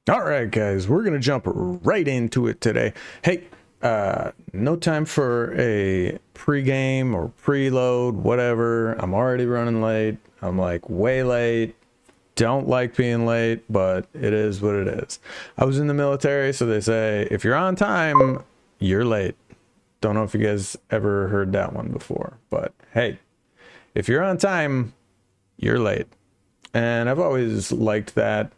All right, guys, we're gonna jump right into it today. Hey, no time for a pre-game or preload, whatever. I'm already running late. I'm like way late. Don't like being late, but it is what it is. I was in the military, so they say if you're on time, you're late. Don't know if you guys ever heard that one before, but hey, if you're on time, you're late. And I've always liked that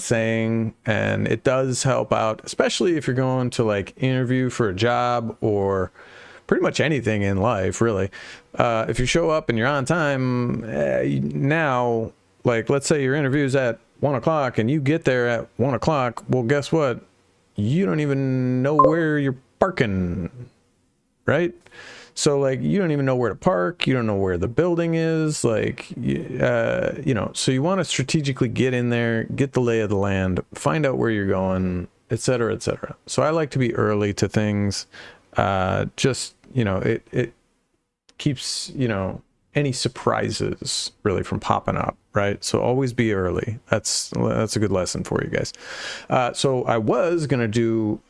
saying, and it does help out, especially if you're going to like interview for a job or pretty much anything in life, really. If you show up and you're on time, now, like, let's say your interview's at 1 o'clock and you get there at 1 o'clock, well, guess what? You don't even know where you're parking, right? So like you don't even know where to park, you don't know where the building is, like so you want to strategically get in there, get the lay of the land, find out where you're going, etc., etc. So I like to be early to things. It keeps any surprises really from popping up, right? So always be early. That's a good lesson for you guys. So I was gonna do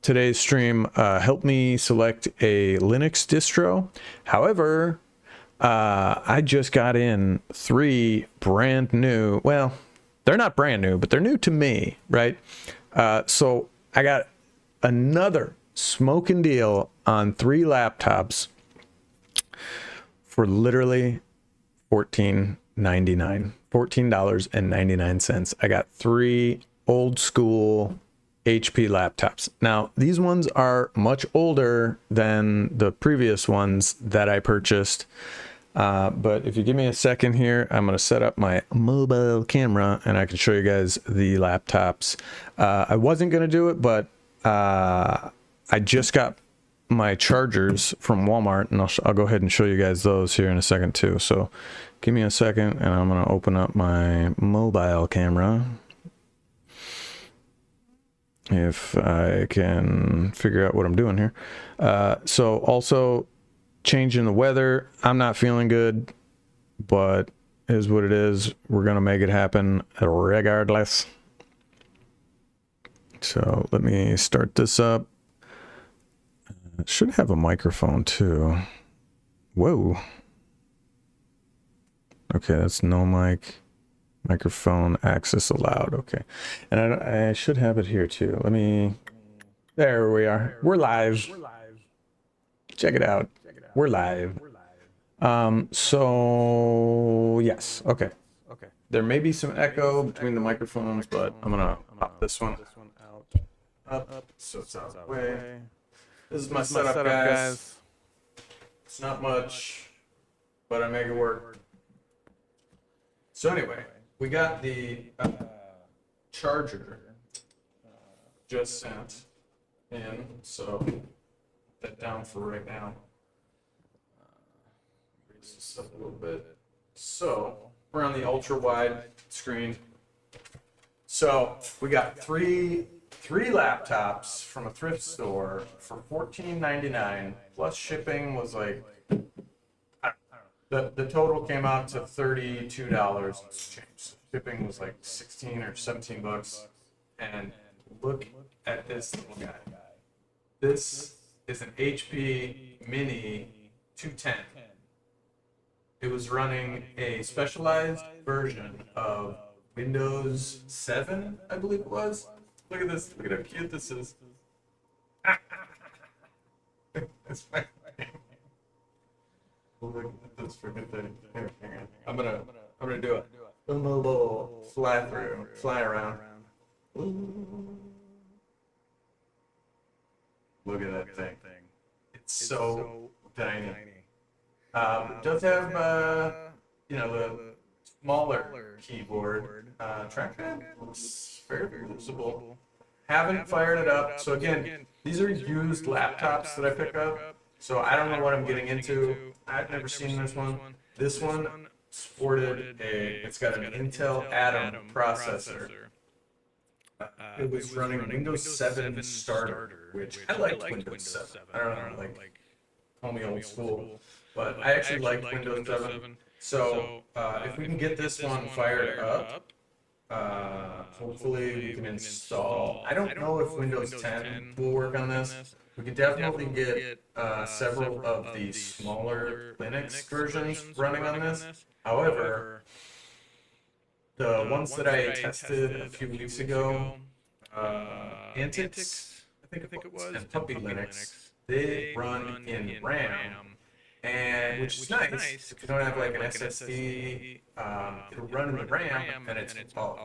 today's stream help me select a Linux distro. However, I just got in 3 brand new, well, they're not brand new, but they're new to me, right? So I got another smoking deal on 3 laptops for literally $14.99. I got 3 old school HP laptops. Now, these ones are much older than the previous ones that I purchased. But if you give me a second here, I'm going to set up my mobile camera and I can show you guys the laptops. I wasn't going to do it, but I just got my chargers from Walmart, and I'll go ahead and show you guys those here in a second too. So give me a second and I'm going to open up my mobile camera. If I can figure out what I'm doing here. So also changing the weather. I'm not feeling good, but it is what it is. We're going to make it happen regardless. So let me start this up. It should have a microphone too. Whoa. Okay, that's no mic. Microphone access allowed. Okay. And I should have it here too. There we are. We're live. Check it out. We're live. So yes. Okay. There may be some echo between the microphones, but I'm gonna pop this one up so it's out of the way. This is my setup, guys. It's not much, but I make it work. So anyway, we got the charger just sent in, so put that down for right now. Raise this up a little bit. So we're on the ultra wide screen. So we got three laptops from a thrift store for $14.99 plus shipping was like, the total came out to $32 and change. Shipping was like 16 or 17 bucks. And look at this little guy. This is an HP Mini 210. It was running a specialized version of Windows 7, I believe it was. Look at this. Look at how cute this is. That's my thing. Look at this freaking thing. Here, I'm gonna do it. A little fly around. Ooh. Look at that thing. It's so tiny. It does have the smaller keyboard. Trackpad looks fairly usable. Haven't fired it up. So again, these are used laptops that I pick up. So I don't know what I'm getting into. I've never seen this one. This one sported it's got an Intel Atom processor. It was running Windows 7 Starter, which I liked Windows 7. I don't know, like, call me old school, but I actually liked Windows 7. So if we can get this one fired up, Hopefully we can install. I don't know if Windows 10 will work on this. We can definitely get several of the smaller Linux versions running on this. However, the ones that I tested a few weeks ago, Antics, I think it was, and Puppy Linux, they run in RAM, and which is nice if you don't have like an SSD. It'll run in the RAM, and it's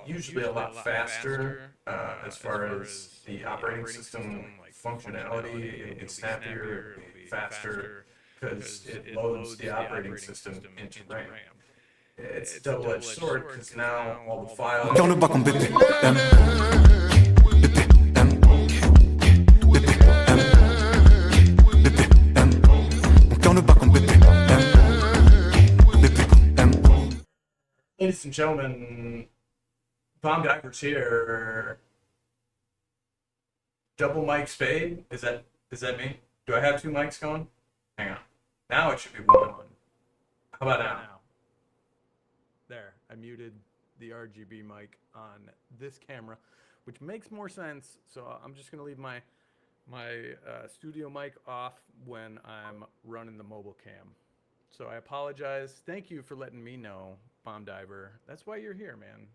usually a lot faster as far as the operating system functionality. It'll be snappier, it'll be faster because it loads the operating system into RAM. It's a double-edged sword because now all the files. Dans le bac en bébé. Dans le bac en bébé. Ladies and gentlemen, Bomb Divers here. Double mic Spade. Is that me? Do I have two mics going? Hang on. Now it should be one. How about now? There, I muted the RGB mic on this camera, which makes more sense. So I'm just gonna leave my studio mic off when I'm running the mobile cam. So I apologize. Thank you for letting me know, Bomb Diver. That's why you're here, man.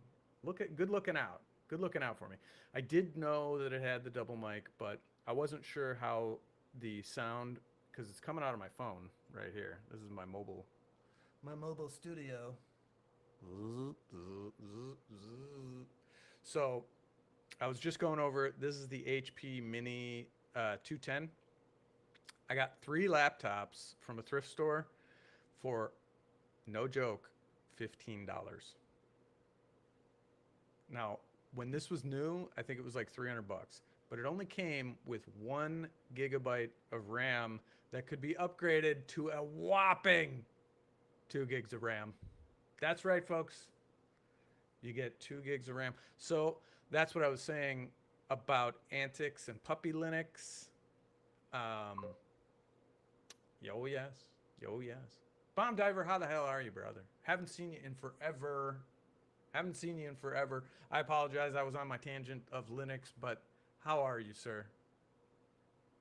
Good looking out. Good looking out for me. I did know that it had the double mic, but I wasn't sure how the sound, because it's coming out of my phone right here. This is my mobile studio. So I was just going over it. This is the HP Mini 210. I got 3 laptops from a thrift store for, no joke, $15. Now, when this was new, I think it was like 300 bucks, but it only came with 1 gigabyte of RAM that could be upgraded to a whopping 2 gigs of RAM. That's right, folks. You get 2 gigs of RAM. So that's what I was saying about Antics and Puppy Linux. Yo, yes. Yo, yes. Bomb Diver, how the hell are you, brother? Haven't seen you in forever. I apologize. I was on my tangent of Linux, but how are you, sir?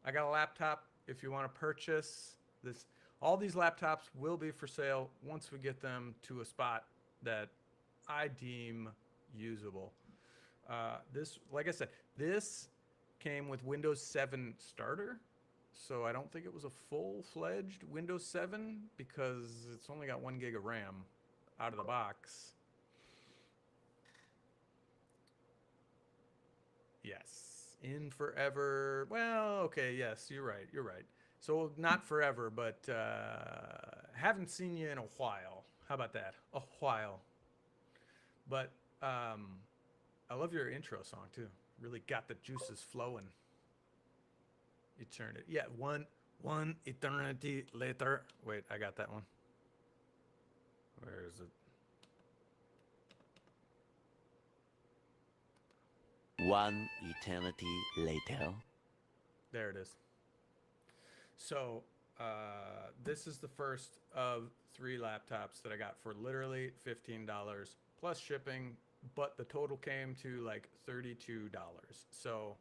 I got a laptop if you want to purchase this. All these laptops will be for sale once we get them to a spot that I deem usable. This, like I said, this came with Windows 7 Starter. So I don't think it was a full-fledged Windows 7 because it's only got 1 gig of RAM out of the box. Yes, in forever. Well, okay, yes, you're right. So not forever, but haven't seen you in a while. How about that? A while. But I love your intro song too. Really got the juices flowing. Eternity. Yeah, one eternity later. Wait, I got that one. Where is it? One eternity later. There it is. So this is the first of 3 laptops that I got for literally $15 plus shipping, but the total came to like $32. So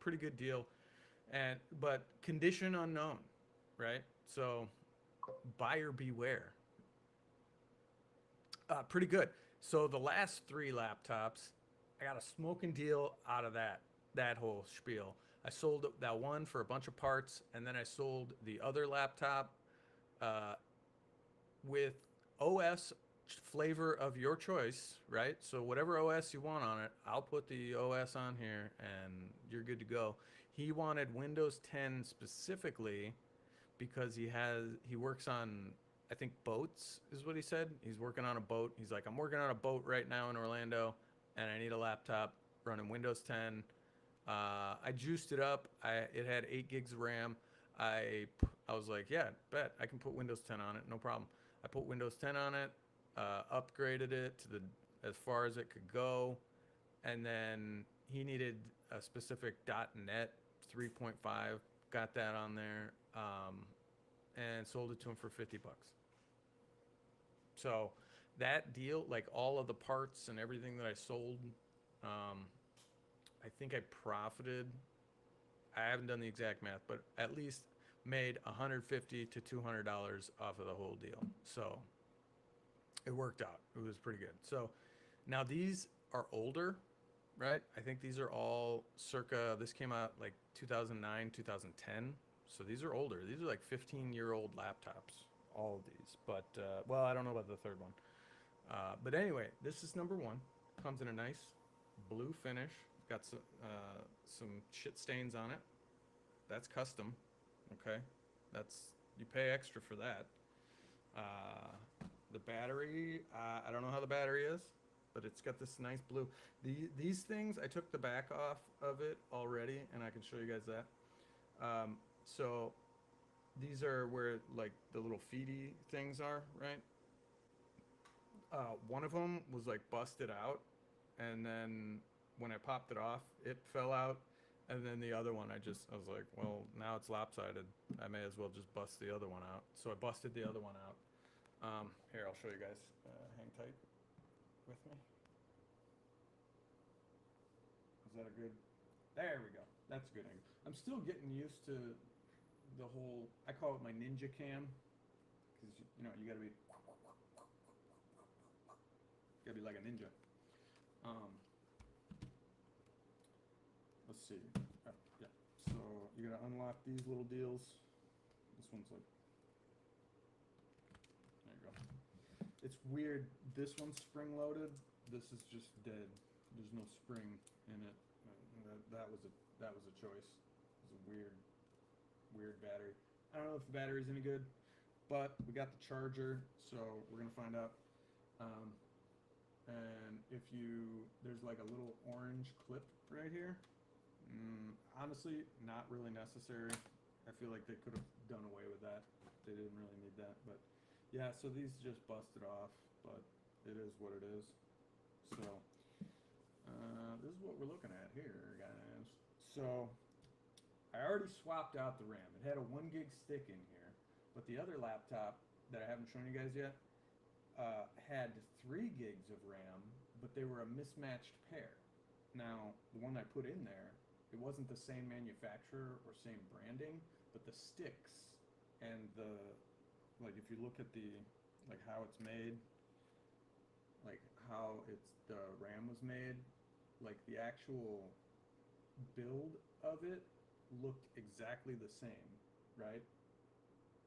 pretty good deal. But condition unknown, right? So buyer beware. Pretty good. So the last 3 laptops, I got a smoking deal out of that whole spiel. I sold that one for a bunch of parts, and then I sold the other laptop with OS flavor of your choice, right? So whatever OS you want on it, I'll put the OS on here, and you're good to go. He wanted Windows 10 specifically because he works on, I think, boats is what he said. He's working on a boat. He's like, I'm working on a boat right now in Orlando, and I need a laptop running Windows 10. I juiced it up. It had 8 gigs of RAM. I was like, yeah, bet I can put Windows 10 on it, no problem. I put Windows 10 on it, upgraded it to as far as it could go, and then he needed a specific .NET 3.5. Got that on there, and sold it to him for $50. So that deal, like all of the parts and everything that I sold, I think I profited. I haven't done the exact math, but at least made $150 to $200 off of the whole deal. So it worked out. It was pretty good. So now these are older, right? I think these are all circa, this came out like 2009, 2010. So these are older. These are like 15-year-old laptops, all of these. But, well, I don't know about the third one. But anyway, this is number one. Comes in a nice blue finish. Got some shit stains on it. That's custom. Okay. You pay extra for that. The battery, I don't know how the battery is, but it's got this nice blue. These things, I took the back off of it already, and I can show you guys that. So these are where like the little feedy things are, right? One of them was like busted out, and then when I popped it off, it fell out. And then the other one, I was like, well, now it's lopsided. I may as well just bust the other one out. So I busted the other one out. Here, I'll show you guys. Hang tight with me. Is that a good? There we go. That's a good angle. I'm still getting used to the whole. I call it my ninja cam, because you gotta be like a ninja. Let's see. Yeah. So you're gonna unlock these little deals. This one's like. There you go. It's weird. This one's spring loaded. This is just dead. There's no spring in it. That was a choice. It's a weird battery. I don't know if the battery's any good, but we got the charger, so we're gonna find out. And there's like a little orange clip right here. Honestly, not really necessary. I feel like they could have done away with that. They didn't really need that, but yeah, so these just busted off, but it is what it is. So this is what we're looking at here, guys. So I already swapped out the RAM. It had a 1 gig stick in here, but the other laptop that I haven't shown you guys yet had 3 gigs of RAM, but they were a mismatched pair. Now, the one I put in there, it wasn't the same manufacturer or same branding, but the sticks and like if you look at like how it's made, like how the RAM was made, like the actual build of it looked exactly the same, right?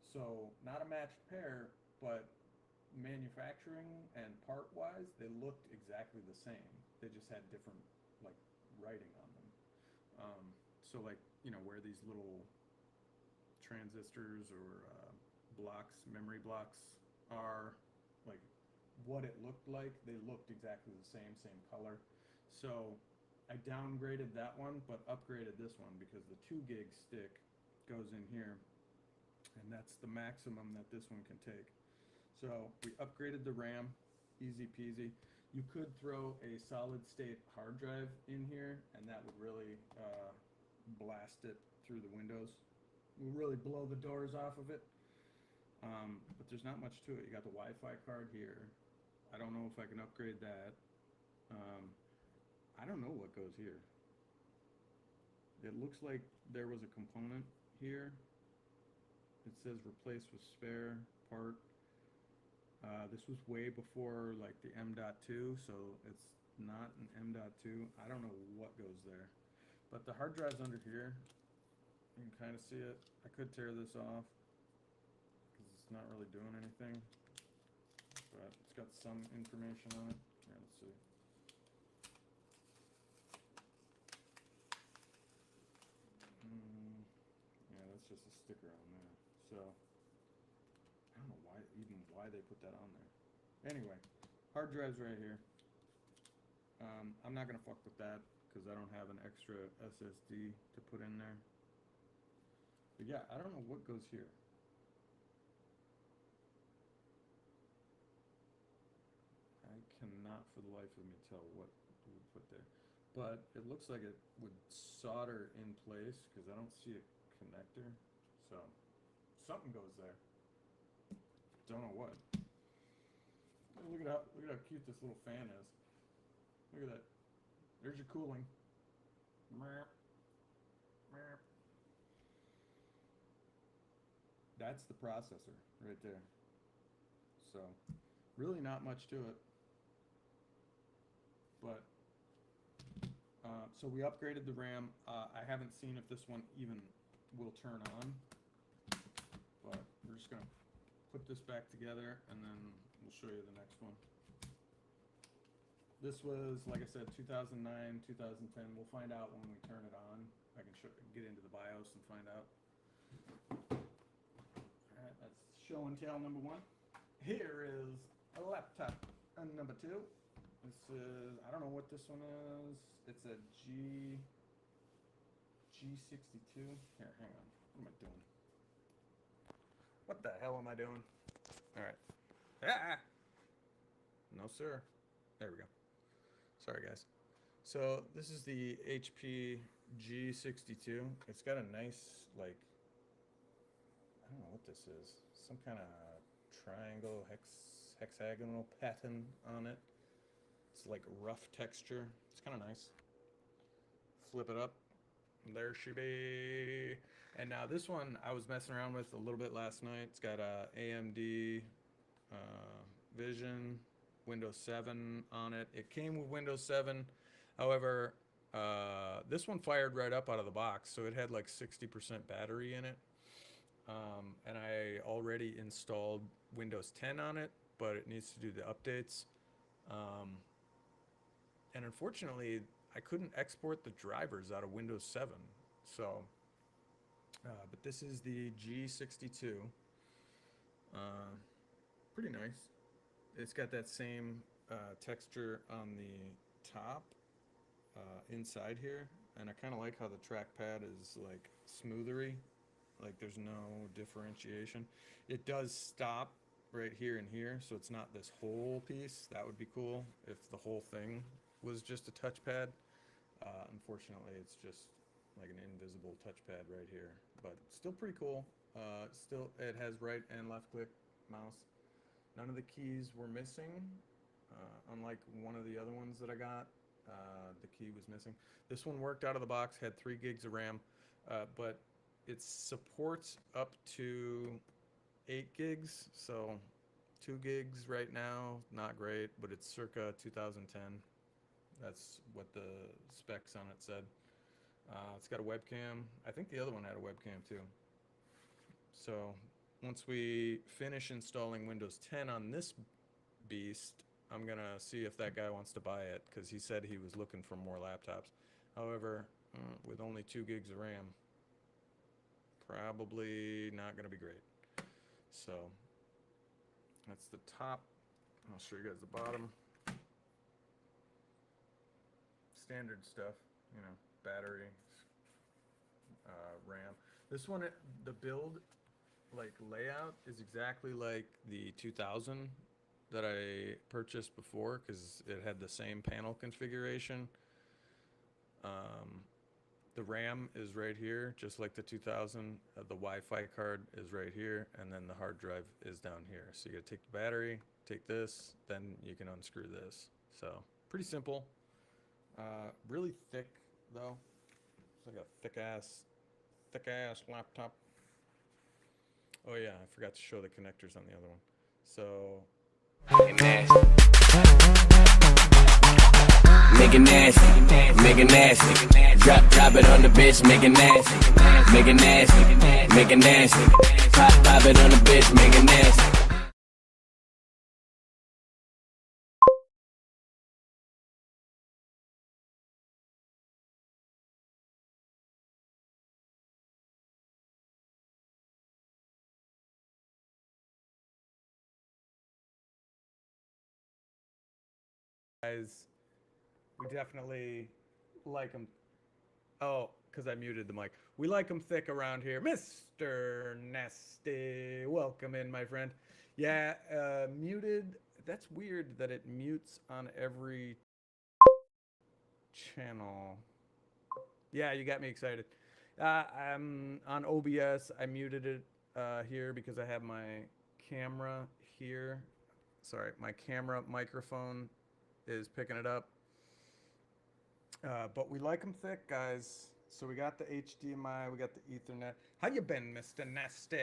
So not a matched pair, but manufacturing and part-wise, they looked exactly the same. They just had different like writing on them. So like, where these little transistors or memory blocks are, like what it looked like, they looked exactly the same color. So I downgraded that one, but upgraded this one because the 2 gig stick goes in here, and that's the maximum that this one can take. So we upgraded the RAM, easy peasy. You could throw a solid state hard drive in here, and that would really blast it through the windows. Will really blow the doors off of it. But there's not much to it. You got the Wi-Fi card here. I don't know if I can upgrade that. I don't know what goes here. It looks like there was a component here. It says replace with spare part. This was way before like the M.2, so it's not an M.2. I don't know what goes there. But the hard drive's under here. You can kind of see it. I could tear this off because it's not really doing anything. But it's got some information on it. Yeah, let's see. Yeah, that's just a sticker on there. So I don't know why they put that on there. Anyway, hard drive's right here. I'm not gonna fuck with that because I don't have an extra SSD to put in there. But yeah, I don't know what goes here. I cannot for the life of me tell what we would put there. But it looks like it would solder in place because I don't see a connector. So something goes there. Don't know what. look at how cute this little fan is. Look at that. There's your cooling. That's the processor right there. So, really not much to it. But, so we upgraded the RAM. I haven't seen if this one even will turn on. But we're just going to put this back together and then we'll show you the next one. This was, like I said, 2009, 2010. We'll find out when we turn it on. I can get into the BIOS and find out. Alright, that's show and tell number 1. Here is a laptop number 2. This is, I don't know what this one is. It's a G62. Here, hang on. What am I doing? What the hell am I doing? Alright. Ah! No, sir. There we go. Sorry, guys. So this is the HP G62. It's got a nice, like, I don't know what this is. Some kind of triangle, hexagonal pattern on it. It's like rough texture. It's kind of nice. Flip it up. There she be. And now this one I was messing around with a little bit last night. It's got a AMD Vision, Windows 7 on it. It came with Windows 7. However, this one fired right up out of the box, so it had like 60% battery in it. And I already installed Windows 10 on it, but it needs to do the updates. And unfortunately, I couldn't export the drivers out of Windows 7. So, but this is the G62. Pretty nice. It's got that same texture on the top inside here. And I kind of like how the trackpad is like smoothery. Like there's no differentiation. It does stop right here and here, so it's not this whole piece. That would be cool if the whole thing was just a touchpad. Unfortunately, it's just like an invisible touchpad right here, but still pretty cool. Still, it has right and left click mouse. None of the keys were missing, unlike one of the other ones that I got. The key was missing. This one worked out of the box, had 3 gigs of RAM, but it supports up to 8 gigs, so 2 gigs right now, not great, but it's circa 2010. That's what the specs on it said. It's got a webcam. I think the other one had a webcam too. So once we finish installing Windows 10 on this beast, I'm gonna see if that guy wants to buy it, because he said he was looking for more laptops. However, with only 2 gigs of RAM, probably not gonna be great. So that's the top. I'll show you guys the bottom. Standard stuff, you know, battery, RAM. This one, the build, like layout, is exactly like the 2000 that I purchased before, because it had the same panel configuration. The RAM is right here, just like the 2000. The Wi-Fi card is right here, and then the hard drive is down here. So you gotta take the battery, take this, then you can unscrew this. So pretty simple. Really thick though. It's like a thick ass laptop. Oh yeah, I forgot to show the connectors on the other one. So make it nasty, make it nasty. Drop it on the bitch, make it nasty, make it nasty, make it nasty. Pop it on the bitch, make it nasty. guys, we definitely like them. Oh, because I muted the mic. We like them thick around here. Mr. Nasty, welcome in, my friend. Yeah, muted. That's weird that it mutes on every channel. Yeah, you got me excited. I'm on OBS. I muted it here because I have my camera here. sorry, my camera microphone is picking it up. But we like them thick, guys. So we got the HDMI, we got the Ethernet. How you been, Mr. Nasty?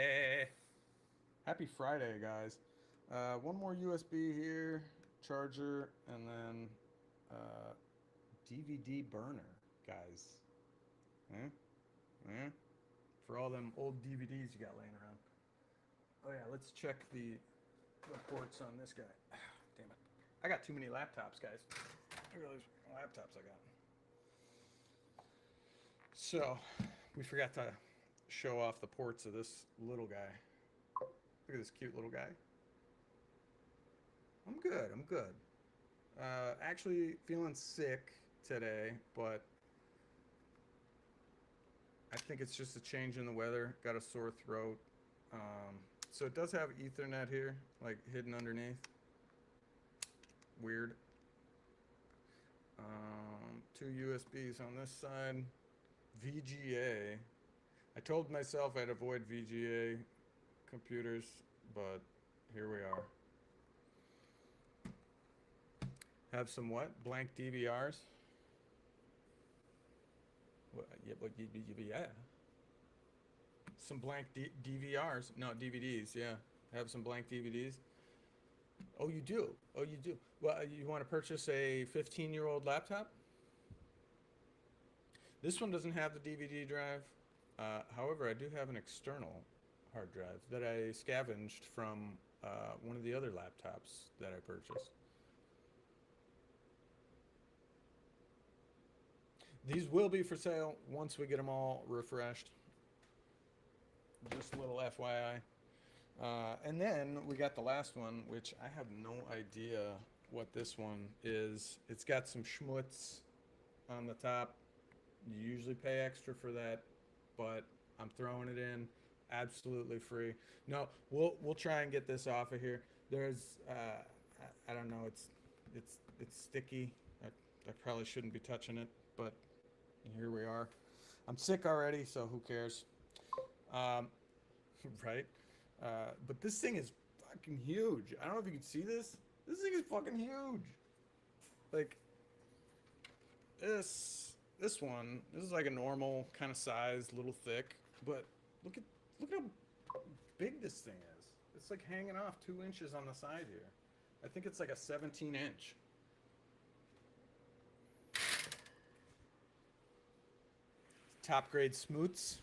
Happy Friday, guys. One more USB here, charger, and then DVD burner, guys. For all them old DVDs you got laying around. Oh yeah, let's check the ports on this guy. Damn it. I got too many laptops, guys. Look at those laptops I got. So, we forgot to show off the ports of this little guy. Look at this cute little guy. I'm good. Actually feeling sick today, but I think it's just a change in the weather. Got a sore throat. So it does have Ethernet here, like hidden underneath. Weird. 2 USBs on this side. VGA. I told myself I'd avoid VGA computers, but here we are. Have some what? Blank DVRs? What, yeah. Some blank DVRs. No, DVDs, yeah. Have some blank DVDs. Oh, you do? Oh, you do? Well, you want to purchase a 15-year-old laptop? This one doesn't have the DVD drive. However, I do have an external hard drive that I scavenged from one of the other laptops that I purchased. These will be for sale once we get them all refreshed. Just a little FYI. And then we got the last one, which I have no idea what this one is. It's got some schmutz on the top. You usually pay extra for that, but I'm throwing it in absolutely free. No, we'll try and get this off of here. There's I don't know, it's sticky. I probably shouldn't be touching it, but here we are. I'm sick already, so who cares? Right? But this thing is fucking huge. I don't know if you can see this. This thing is fucking huge. Like this one. This is like a normal kind of size, little thick. But look at how big this thing is. It's like hanging off 2 inches on the side here. I think it's like a 17-inch. Top grade smoots.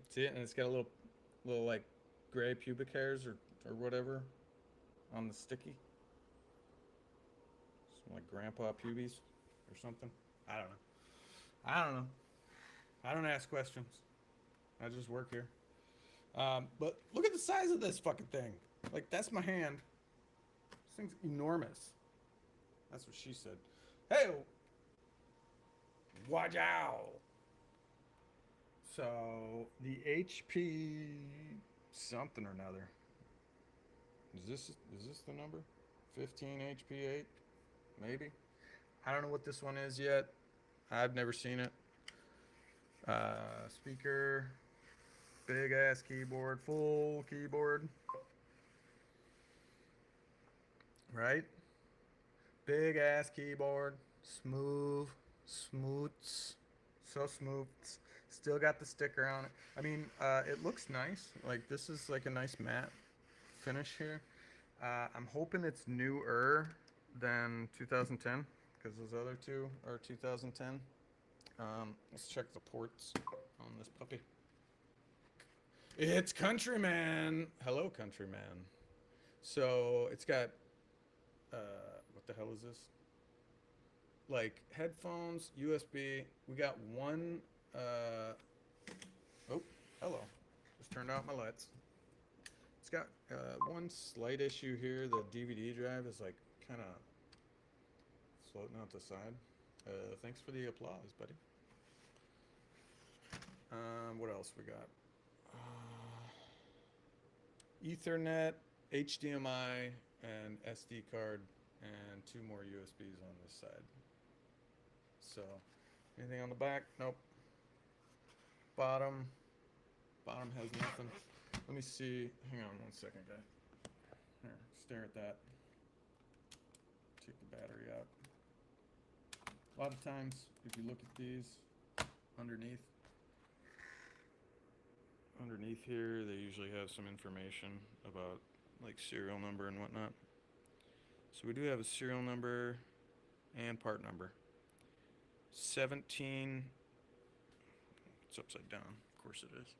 See it? And it's got a little like gray pubic hairs or whatever on the sticky. Some like grandpa pubes or something. I don't know. I don't ask questions. I just work here. But look at the size of this fucking thing. Like, that's my hand. This thing's enormous. That's what she said. Hey, watch out. So the HP something or another. Is this the number? 15 HP 8? Maybe. I don't know what this one is yet. I've never seen it. Speaker, big ass keyboard, full keyboard. Right? Big ass keyboard, smooth, so smooth. Still got the sticker on it. I mean, it looks nice. Like, this is like a nice matte finish here. I'm hoping it's newer than 2010 because those other two are 2010. Let's check the ports on this puppy. It's Countryman. Hello, Countryman. So it's got what the hell is this? Like headphones, USB. We got one. Oh, hello. Just turned out my lights. It's got one slight issue here. The DVD drive is like kind of floating out the side. Thanks for the applause, buddy. What else we got? Ethernet, HDMI, and SD card, and 2 more USBs on this side. So, anything on the back? Nope. Bottom has nothing. Let me see. Hang on one second, guy. Here, stare at that. Take the battery out. A lot of times, if you look at these underneath here, they usually have some information about like serial number and whatnot. So we do have a serial number and part number. 17. It's upside down. Of course it is.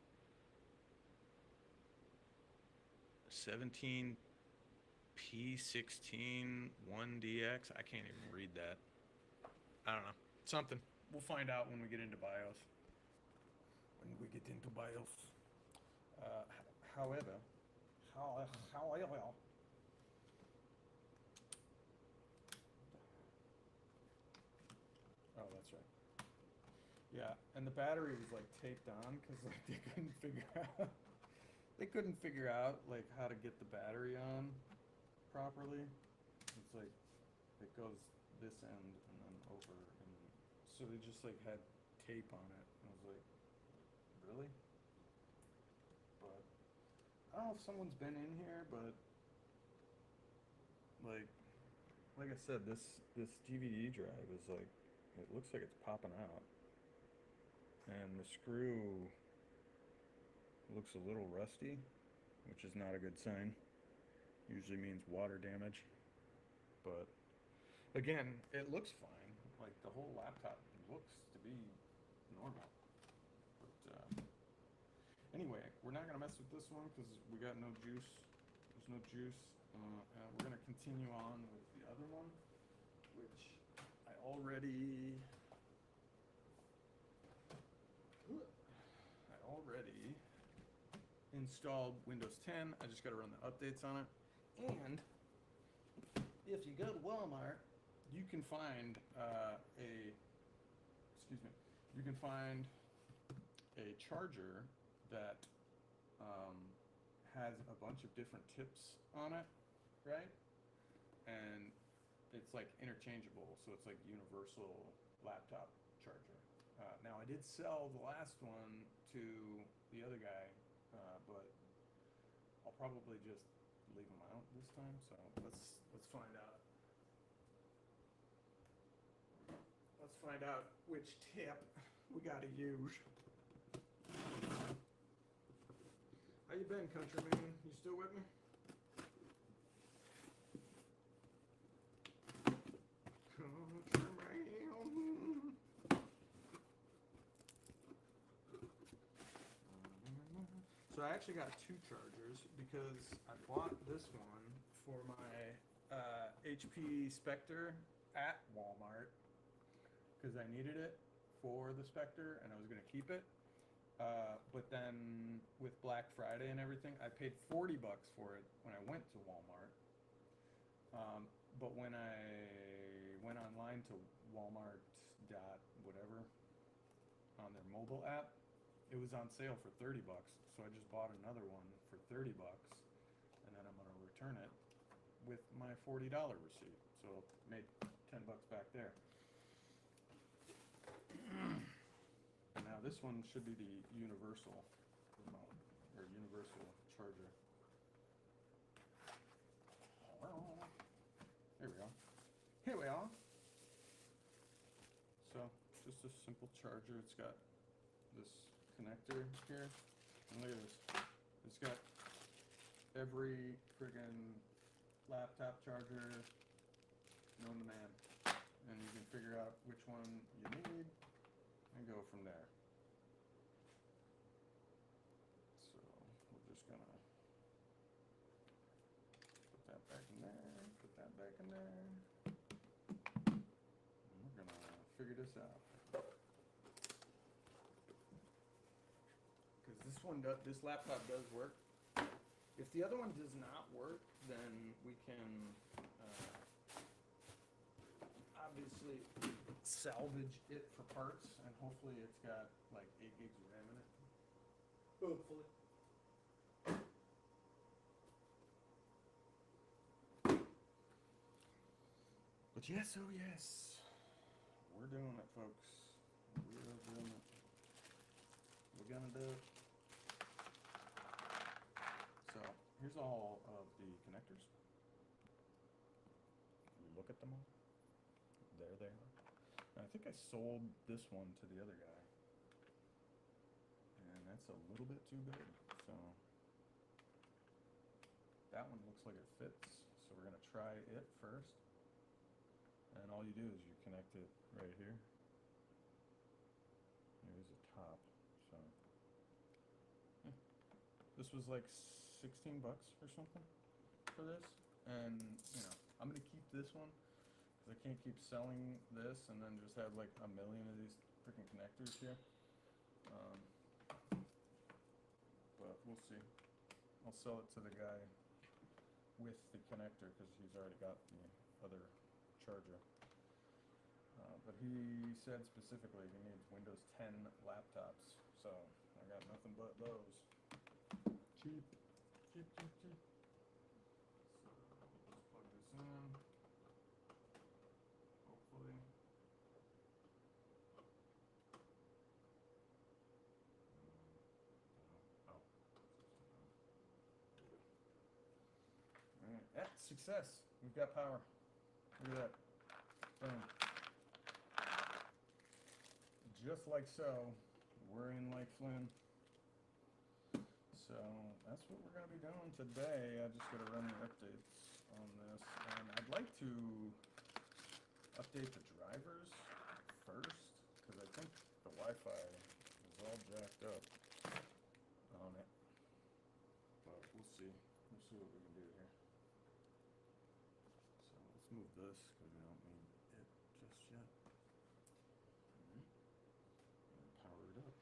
17 P16 1DX. I can't even read that. I don't know. Something. We'll find out when we get into BIOS. However, oh, that's right. Yeah, and the battery was like taped on because like they couldn't figure out like how to get the battery on properly. It's like it goes this end and then over, and so they just like had tape on it. And I was like, really? But I don't know if someone's been in here, but like I said, this DVD drive is like, it looks like it's popping out, and the screw looks a little rusty, which is not a good sign. Usually means water damage. But again, it looks fine. Like the whole laptop looks to be normal. But anyway, we're not gonna mess with this one because we got no juice. There's no juice. And we're gonna continue on with the other one, which I already installed Windows 10. I just got to run the updates on it. And if you go to Walmart, you can find you can find a charger that has a bunch of different tips on it, right? And it's like interchangeable, so it's like universal laptop charger. Now I did sell the last one to the other guy, but I'll probably just leave them out this time. So let's find out. Let's find out which tip we gotta use. How you been, countryman? You still with me? Countryman. So I actually got two chargers because I bought this one for my HP Spectre at Walmart because I needed it for the Spectre and I was going to keep it. But then with Black Friday and everything, I paid $40 for it when I went to Walmart. But when I went online to Walmart whatever on their mobile app, it was on sale for $30. So I just bought another one for $30, and then I'm gonna return it with my $40 receipt. So made $10 back there. And now this one should be the universal remote or universal charger. Here we go. Here we are. So just a simple charger. It's got this connector here, and look at this. It's got every friggin' laptop charger known to man, and you can figure out which one you need and go from there. So we're just gonna put that back in there, put that back in there, and we're gonna figure this out. Because this laptop does work. If the other one does not work, then we can obviously salvage it for parts, and hopefully it's got like 8 gigs of RAM in it. Hopefully. But yes, oh yes, we're doing it, folks. We are doing it. We're gonna do it. So here's all of the connectors. Look at them all. There they are. And I think I sold this one to the other guy. And that's a little bit too big, so that one looks like it fits. So we're gonna try it first. And all you do is you connect it right here. Here's the top, so. Yeah. This was like 16 bucks or something for this. And, you know, I'm gonna keep this one because I can't keep selling this and then just have like a million of these freaking connectors here. But we'll see. I'll sell it to the guy with the connector because he's already got the other charger. But he said specifically he needs Windows 10 laptops, so I got nothing but those. Cheap, cheap, cheap, cheap. So let's plug this in. Hopefully. Alright, yeah, success. We've got power. Look at that. Boom. Just like so, we're in Lake Flynn. So that's what we're going to be doing today. I just got to run the updates on this. And I'd like to update the drivers first, because I think the Wi-Fi is all jacked up on it. But we'll see. We'll see what we can do here. So let's move this, because we don't need it just yet. Power it up.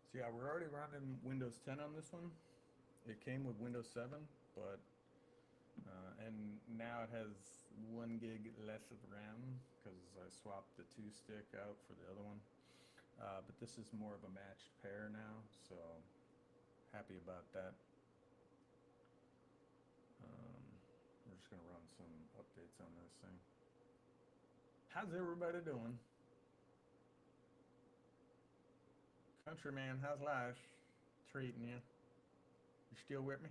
So yeah, we're already running Windows 10 on this one. It came with Windows 7, but and now it has 1 gig less of RAM because I swapped the 2-stick out for the other one. But this is more of a matched pair now, so happy about that. We're just gonna run some updates on this thing. How's everybody doing? Countryman, how's life treating you? You still with me?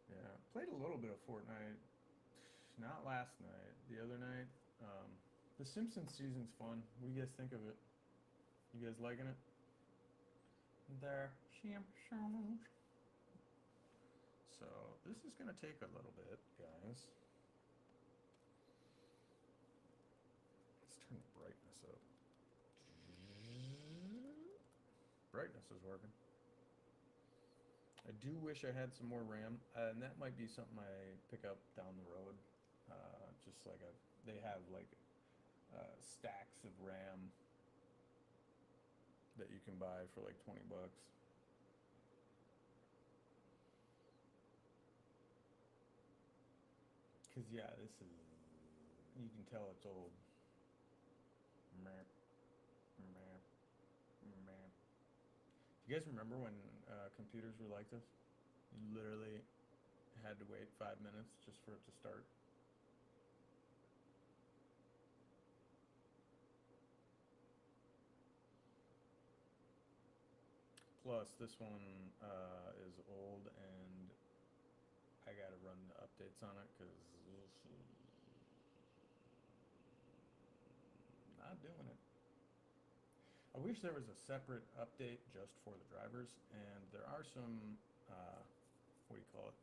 Yeah, played a little bit of Fortnite. Not last night, the other night. The Simpsons season's fun. What do you guys think of it? You guys liking it? The Simpsons. So this is gonna take a little bit, guys. Let's turn the brightness up. Brightness is working. I do wish I had some more RAM, and that might be something I pick up down the road. Just like they have like stacks of RAM that you can buy for like 20 bucks. Cause yeah, this is, you can tell it's old. Meh. Meh. Meh. You guys remember when computers were like this? You literally had to wait 5 minutes just for it to start. Plus, this one is old, and I gotta run the updates on it because not doing it. I wish there was a separate update just for the drivers, and there are some, what do you call it?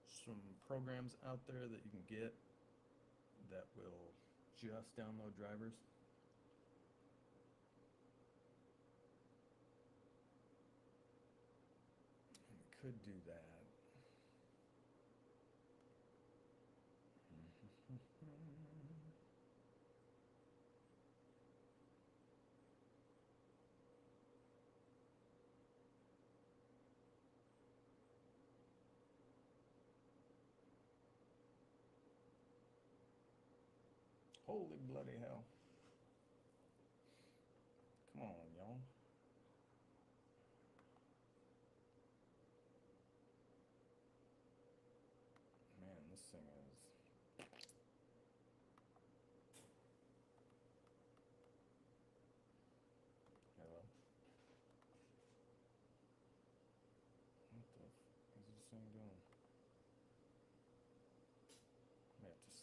Some programs out there that you can get that will just download drivers. I could do that. Holy bloody hell.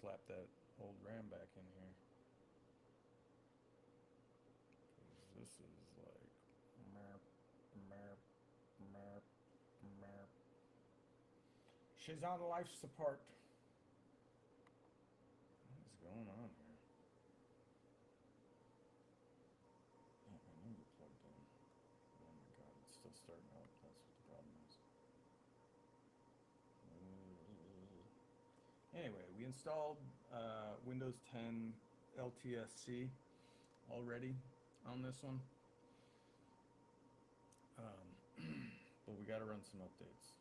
slap that old RAM back in here. 'Cause this is like merp, merp, merp, merp. She's on life support. What is going on here? Yeah, I know you're plugged in. Oh my god, it's still starting up. That's what the problem is. Anyway, we installed Windows 10 LTSC already on this one. But we got to run some updates.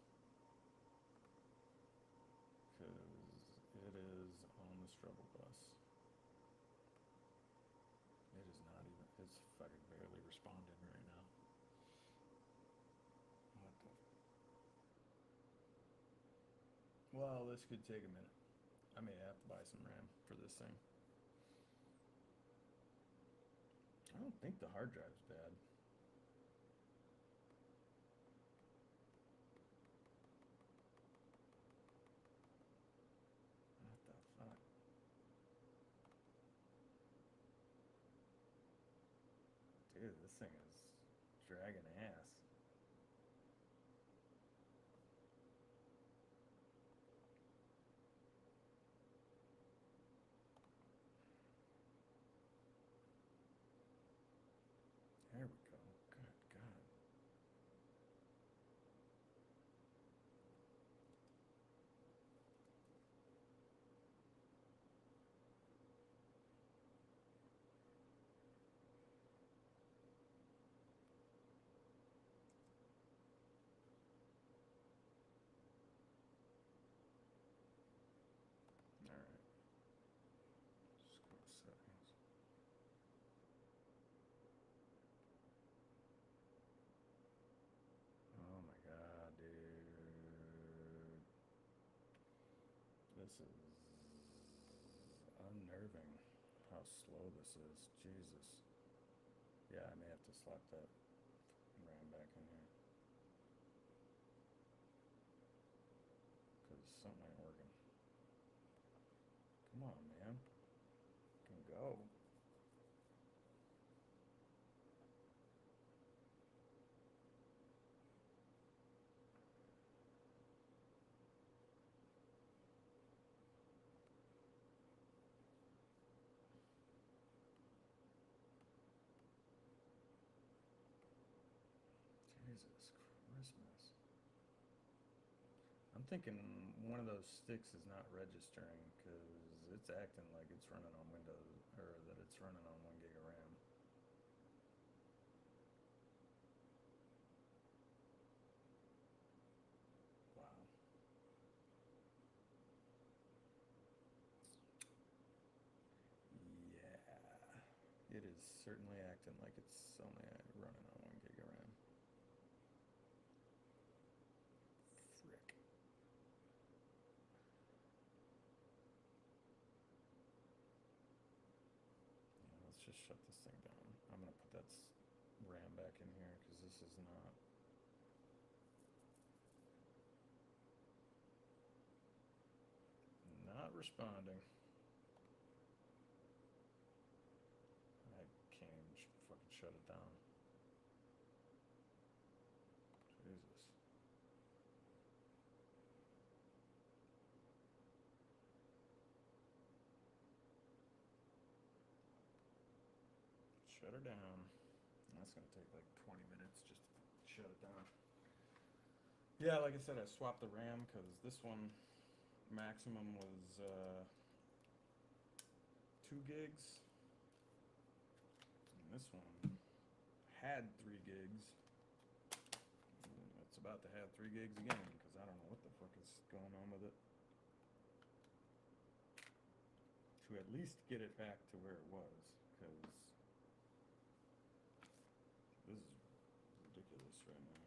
Because it is on the struggle bus. It is not even, it's fucking barely responding right now. What the? Well, this could take a minute. I may have to buy some RAM for this thing. I don't think the hard drive's bad. What the fuck? Dude, this thing is dragging ass. There we go. Good God. All right. Just go to settings. Oh my god, dude. This is unnerving how slow this is. Jesus. Yeah, I may have to slap that RAM back in here. Because something ain't working. Come on, man. Can go. Jesus Christmas. I'm thinking one of those sticks is not registering because it's acting like it's running on Windows, or that it's running on 1 gig of RAM. Wow. Yeah. It is certainly acting like it's only running on 1 gig of RAM. Frick. Yeah, let's just shut this thing down. I'm gonna put that RAM back in here because this is not responding. I can't even fucking shut it down. Jesus. Shut her down. That's gonna take like 20 minutes just to shut it down. Yeah, like I said, I swapped the RAM because this one maximum was 2 gigs. And this one had 3 gigs. It's about to have 3 gigs again because I don't know what the fuck is going on with it. To at least get it back to where it was, because this is ridiculous right now.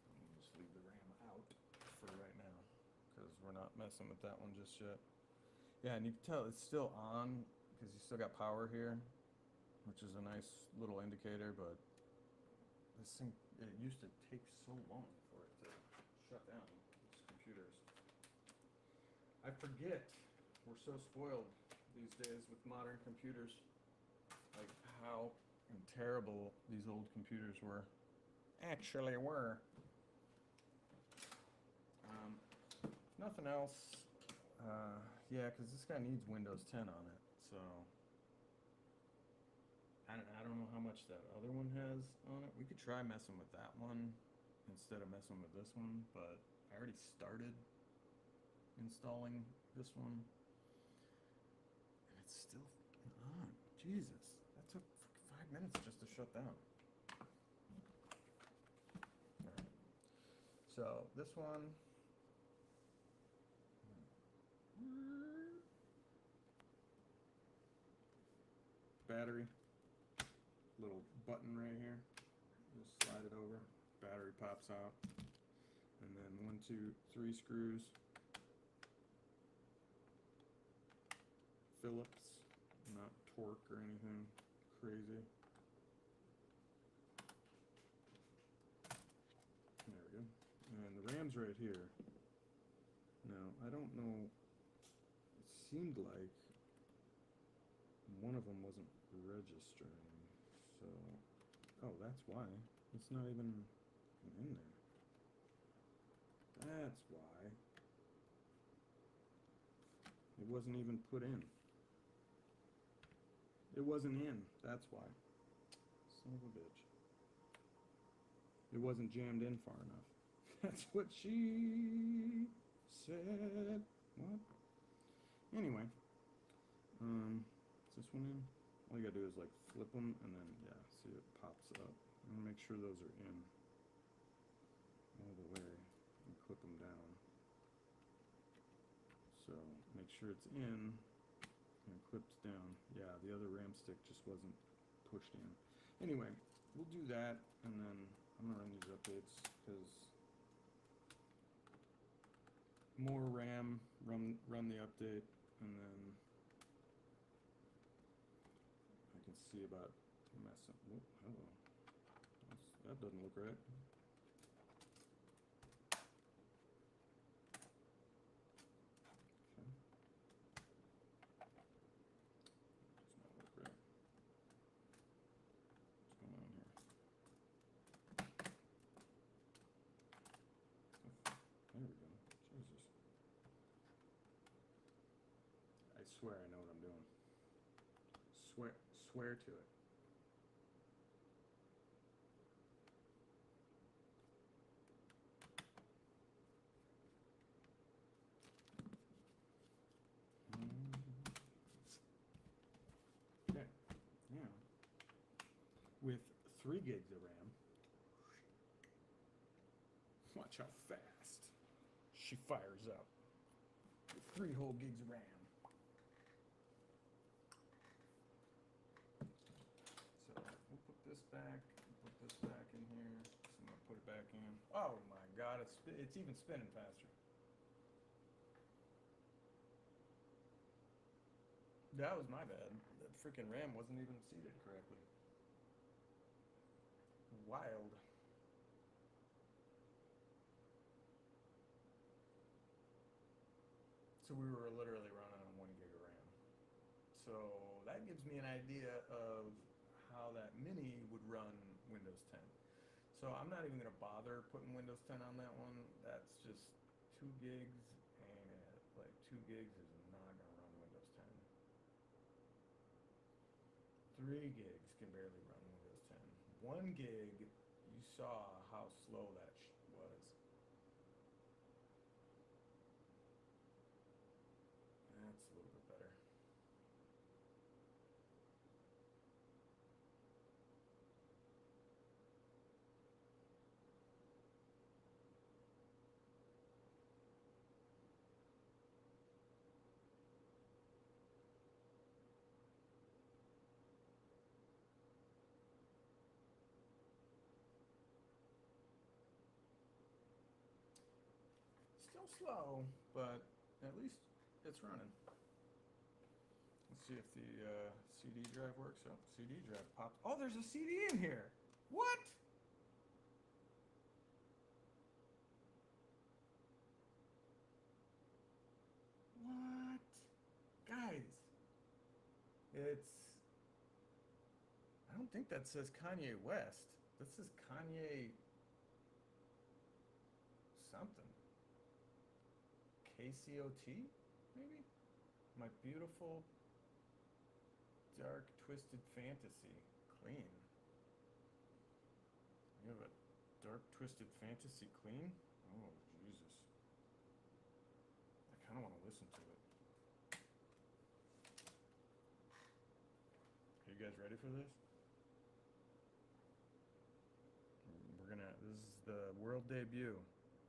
I'm gonna just leave the RAM out for right now because we're not messing with that one just yet. Yeah, and you can tell it's still on because you still got power here, which is a nice little indicator, but this thing, it used to take so long for it to shut down, this computer. computers. I forget we're so spoiled these days with modern computers, like how terrible these old computers actually were. If nothing else, yeah, because this guy needs Windows 10 on it, so I don't know how much that other one has on it. We could try messing with that one instead of messing with this one, but I already started installing this one, and it's still on. Jesus, that took 5 minutes just to shut down. All right. So this one, battery, little button right here. Just slide it over, battery pops out, and then 1, 2, 3 screws. Phillips, not torque or anything crazy. There we go. And the RAM's right here. Now, I don't know, it seemed like one of them wasn't registering, so, oh, that's why. It's not even in there. That's why. It wasn't even put in. It wasn't in, that's why. Son of a bitch. It wasn't jammed in far enough. That's what she said. What? Anyway. Is this one in? All you gotta do is like flip them and then, yeah, see it pops up. I'm gonna make sure those are in all the way and clip them down. So make sure it's in and clips down. Yeah, the other RAM stick just wasn't pushed in. Anyway, we'll do that, and then I'm gonna run these updates because more RAM, run the update, and then I can see about messing. Oh, hello. That doesn't look right. There we go. Jesus. I swear I know what I'm doing. Swear to it. Okay. Now, with 3 gigs of RAM, watch how fast she fires up. 3 whole gigs of RAM. So we'll put this back, put this back in here. So I'm gonna put it back in. Oh my God, it's even spinning faster. That was my bad. That freaking RAM wasn't even seated correctly. Wild. So we were literally running on 1 gig of RAM. So that gives me an idea of how that mini would run Windows 10. So I'm not even gonna bother putting Windows 10 on that one. That's just 2 gigs, and like 2 gigs is not gonna run Windows 10. 3 gigs can barely run Windows 10. 1 gig, you saw how slow that was. That's a little bit better. Still slow, but at least it's running. Let's see if the CD drive works. Oh, CD drive popped. Oh, there's a CD in here. What? don't think that says Kanye West. That says Kanye something. KCOT, maybe? My beautiful, dark, twisted fantasy. Clean. You have a dark, twisted fantasy clean? Oh, Jesus. I kind of want to listen to it. Are you guys ready for this? This is the world debut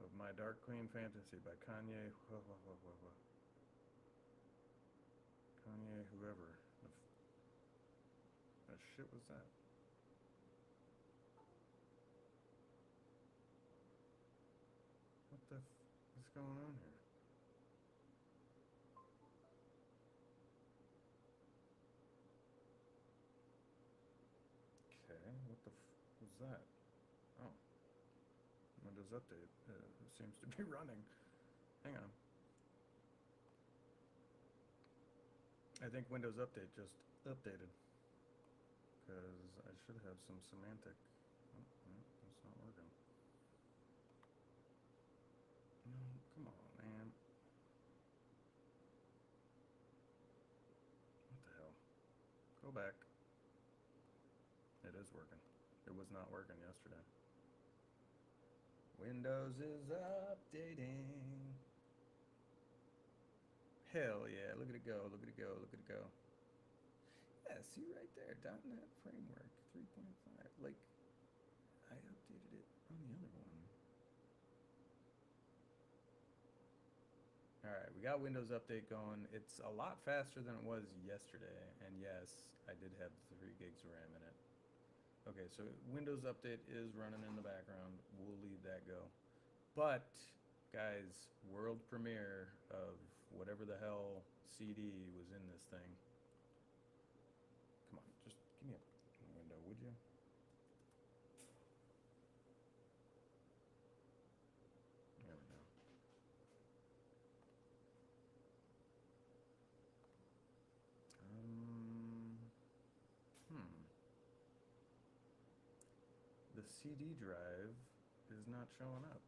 of My Dark Clean Fantasy by Kanye. Kanye, whoever. The shit was that? What the is going on here? Okay, what the was that? Oh. Windows Update seems to be running. Hang on. I think Windows Update just updated. Because I should have some semantic. Oh, no, it's not working. No, come on, man. What the hell? Go back. It is working. It was not working yesterday. Windows is updating. Hell yeah, look at it go, look at it go, look at it go. Yeah, see right there, .NET Framework 3.5. Like, I updated it on the other one. Alright, we got Windows Update going. It's a lot faster than it was yesterday. And yes, I did have 3 gigs of RAM in it. Okay, so Windows Update is running in the background. We'll leave that go. But, guys, world premiere of whatever the hell CD was in this thing. Come on, just give me a window, would you? There we go. The CD drive is not showing up.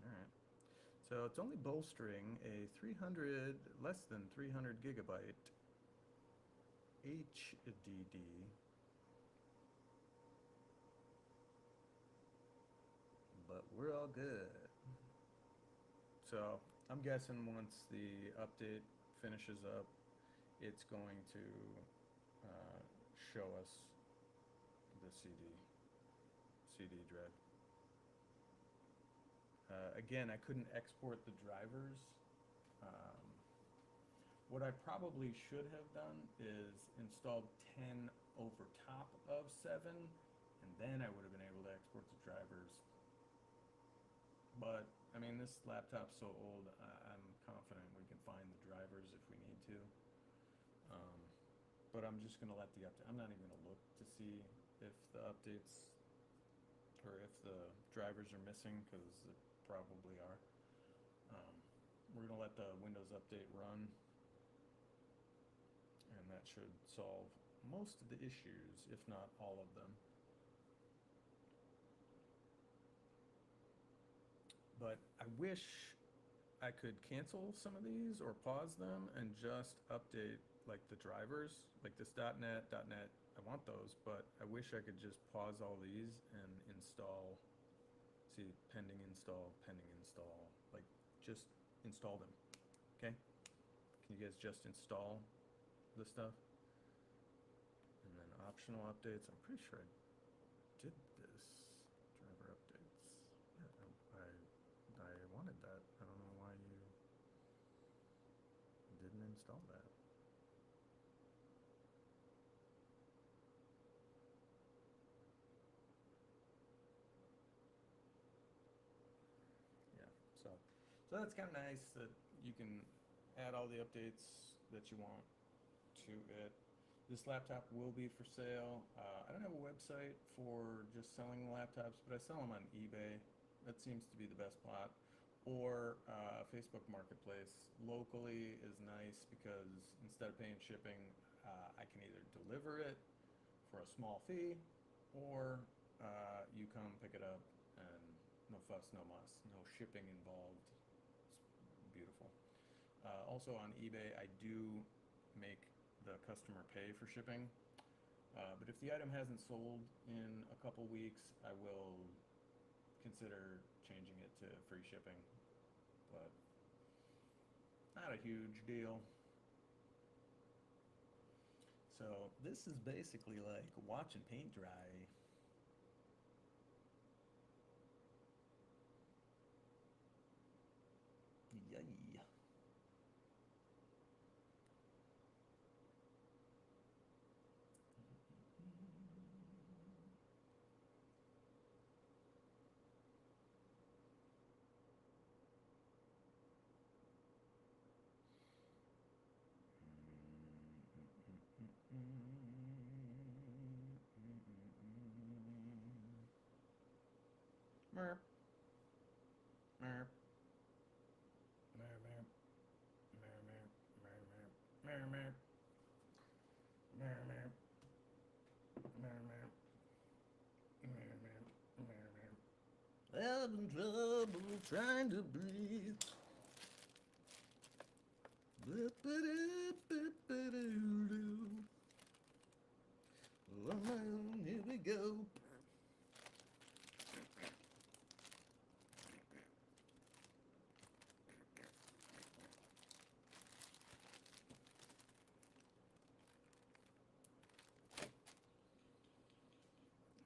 Alright. So it's only bolstering a less than 300 gigabyte HDD. But we're all good. So I'm guessing once the update finishes up, it's going to show us the CD drive. Again, I couldn't export the drivers. What I probably should have done is installed 10 over top of 7, and then I would have been able to export the drivers. But, I mean, this laptop's so old, I'm confident we can find the drivers if we need to. But I'm just going to let the update, I'm not even going to look to see if the updates, or if the drivers are missing, because they probably are. We're going to let the Windows Update run, and that should solve most of the issues, if not all of them. But I wish I could cancel some of these or pause them and just update like the drivers, like this .NET, I want those, but I wish I could just pause all these and install, see, pending install, like just install them, okay? Can you guys just install the stuff? And then optional updates, I'm pretty sure I did this, driver updates. Yeah, I wanted that. I don't know why you didn't install that. Yeah, so that's kind of nice that you can add all the updates that you want to it. This laptop will be for sale. I don't have a website for just selling laptops, but I sell them on eBay. That seems to be the best plot. or Facebook Marketplace. Locally is nice because instead of paying shipping, I can either deliver it for a small fee, or you come pick it up and no fuss, no muss, no shipping involved. It's beautiful. Also on eBay, I do make the customer pay for shipping. But if the item hasn't sold in a couple weeks, I will consider changing it to free shipping. But not a huge deal. So this is basically like watching paint dry. Yay. Merp. Merp. Merp, merp. Merp, merp. Merp, merp. Merp, merp. Merp, merp. Merp, merp. Merp, merp. Having trouble trying to breathe. Here we go.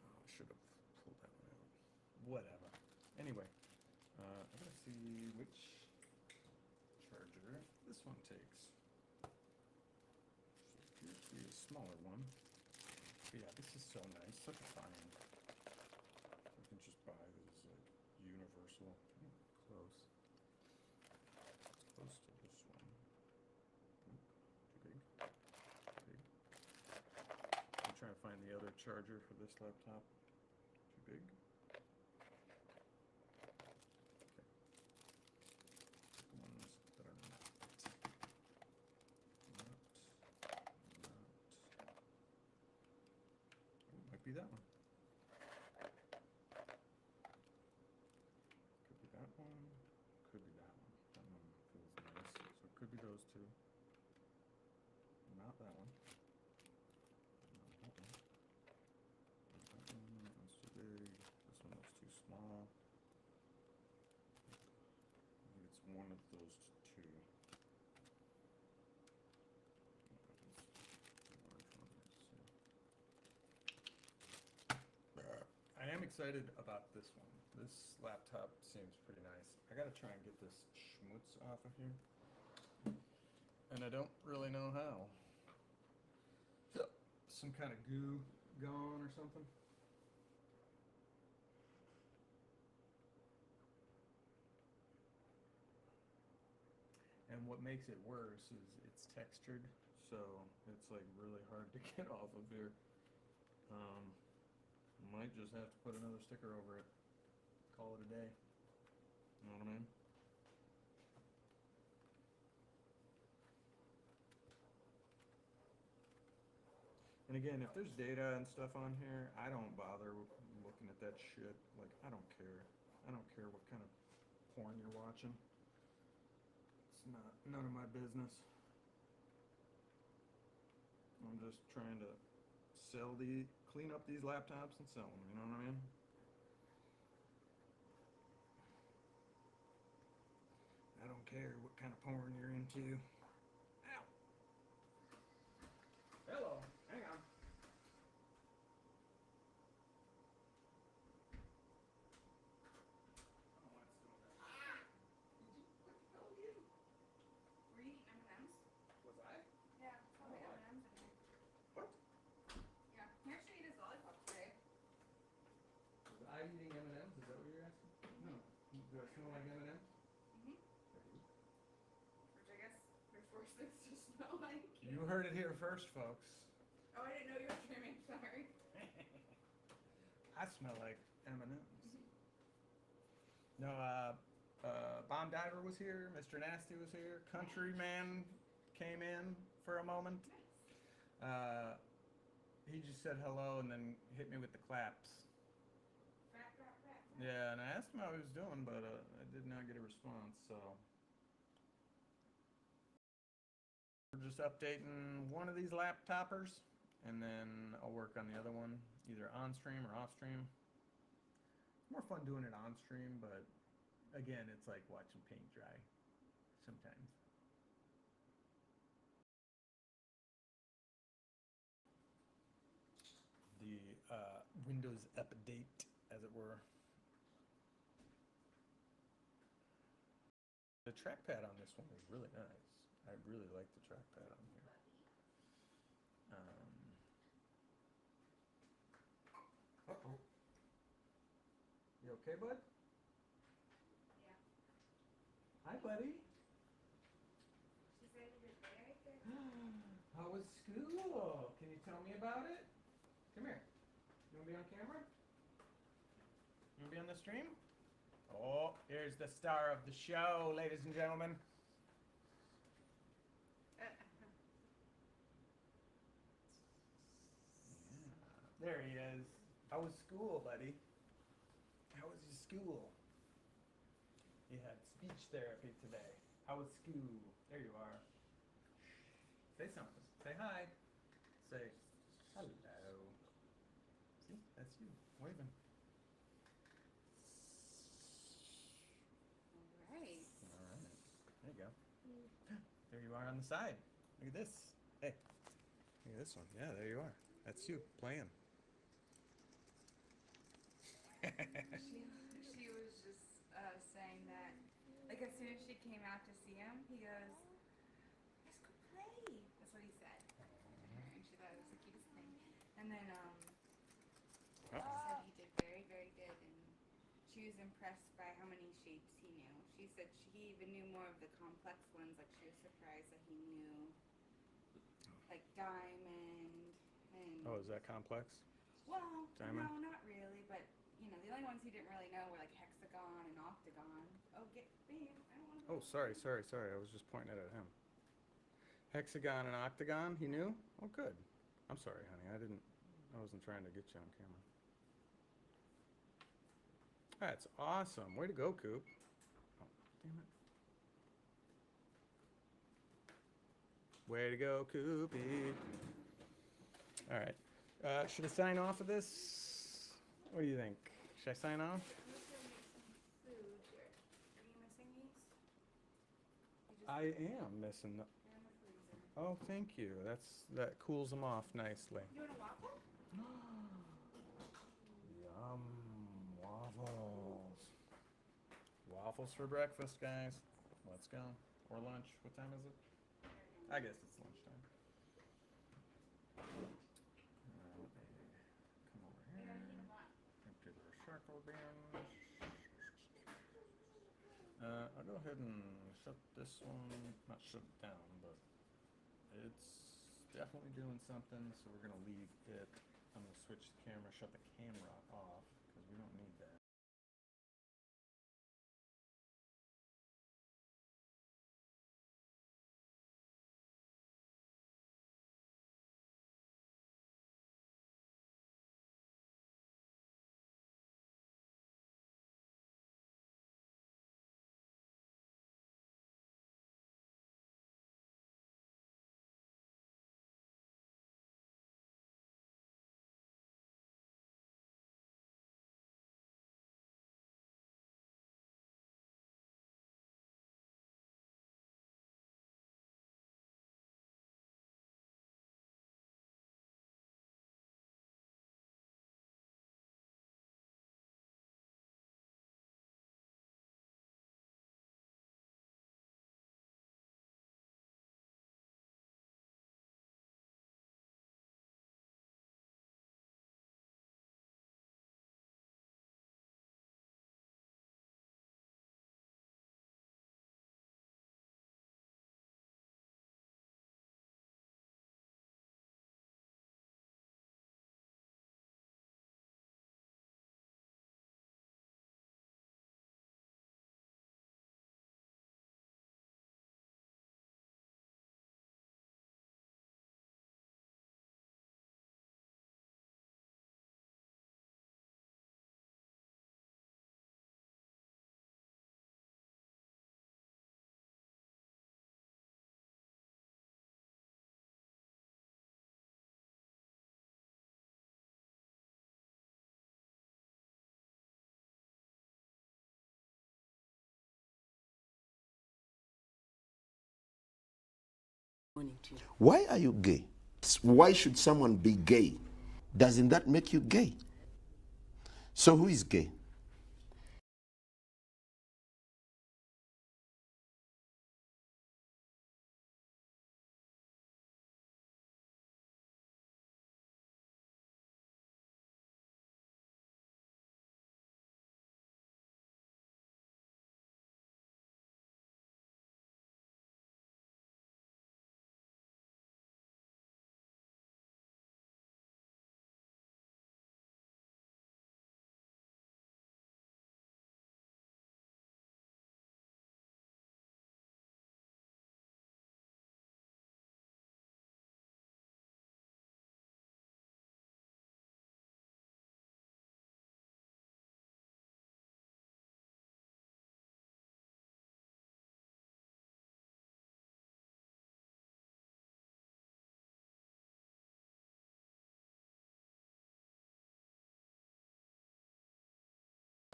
I should have pulled that one out. Whatever. Anyway, I gotta see which charger this one takes. So it appears to be a smaller one. But yeah, this is so nice, such a find. You can just buy these like universal. Close. It's close to this one. Oop, too big. Too big. I'm trying to find the other charger for this laptop. Too big. Okay. The ones that are not. Oh, might be that one. Could be that one. Could be that one. That one feels nice. So it could be those two. Not that one. Not that one. Not that one. That one's too big. This one looks too small. I think it's one of those two. I am excited about this one. This laptop seems pretty nice. I gotta try and get this schmutz off of here. And I don't really know how. Some kind of goo gone or something. And what makes it worse is it's textured, so it's like really hard to get off of here. Might just have to put another sticker over it. Call it a day. You know what I mean? And again, if there's data and stuff on here, I don't bother looking at that shit. Like, I don't care. I don't care what kind of porn you're watching. It's none of my business. I'm just trying to clean up these laptops and sell them, you know what I mean? I don't care what kind of porn you're into. Ow! Hello, hang on. Oh, it's doing that. Ah! What the hell are you? Were you eating M&M's? Was I? Yeah, probably M&M's in here. What? Yeah, he actually ate his lollipop today. Was I eating M&M's? Is that what you're asking? No. Do I smell like M&M's? Mm-hmm. Which I guess we're forced this to smell like. You heard it here first, folks. Oh, I didn't know you were streaming, sorry. I smell like M&M's. No, Bomb Diver was here. Mr. Nasty was here. Countryman came in for a moment. He just said hello and then hit me with the claps. Yeah, and I asked him how he was doing, but I did not get a response, so. We're just updating one of these laptoppers, and then I'll work on the other one, either on stream or off stream. It's more fun doing it on stream, but again, it's like watching paint dry sometimes. The Windows update, as it were. The trackpad on this one is really nice. I really like the trackpad on here. Uh-oh. You okay, bud? Yeah. Hi, buddy. She said you did very good. How was school? Can you tell me about it? Come here. You want to be on camera? You want to be on the stream? Oh, here's the star of the show, ladies and gentlemen. There he is. How was school, buddy? How was your school? You had speech therapy today. How was school? There you are. Say something. Say hi. Say hello. See, that's you waving. All right. All right. There you go. There you are on the side. Look at this. Hey, look at this one. Yeah, there you are. That's you playing. She was just saying that, like, as soon as she came out to see him, he goes, "Let's go play." That's what he said to her, and she thought it was the cutest thing. And then she said he did very, very good, and she was impressed by how many shapes he knew. She said he even knew more of the complex ones. Like, she was surprised that he knew, like, diamond and. Oh, is that complex? Well, Diamond? no, not really, but you know, the only ones he didn't really know were like hexagon and octagon. Oh, babe, I don't want to. Oh, sorry. I was just pointing it at him. Hexagon and octagon, he knew? Oh, good. I'm sorry, honey. I wasn't trying to get you on camera. That's awesome. Way to go, Coop. Oh, damn it. Way to go, Coopy. All right. Should I sign off of this? What do you think? Should I sign off? I'm just gonna make some food here. Are you missing these? You just I am missing the. they're in the freezer. Oh, thank you. That cools them off nicely. You want a waffle? Yum, waffles. Waffles for breakfast, guys. Let's go. Or lunch. What time is it? I guess it's lunchtime. Come over here. Empty the circle bin. I'll go ahead and shut this one, not shut it down, but it's definitely doing something, so we're gonna leave it. I'm gonna switch the camera, shut the camera off, because we don't need that. Why are you gay? Why should someone be gay? Doesn't that make you gay? So who is gay?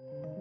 you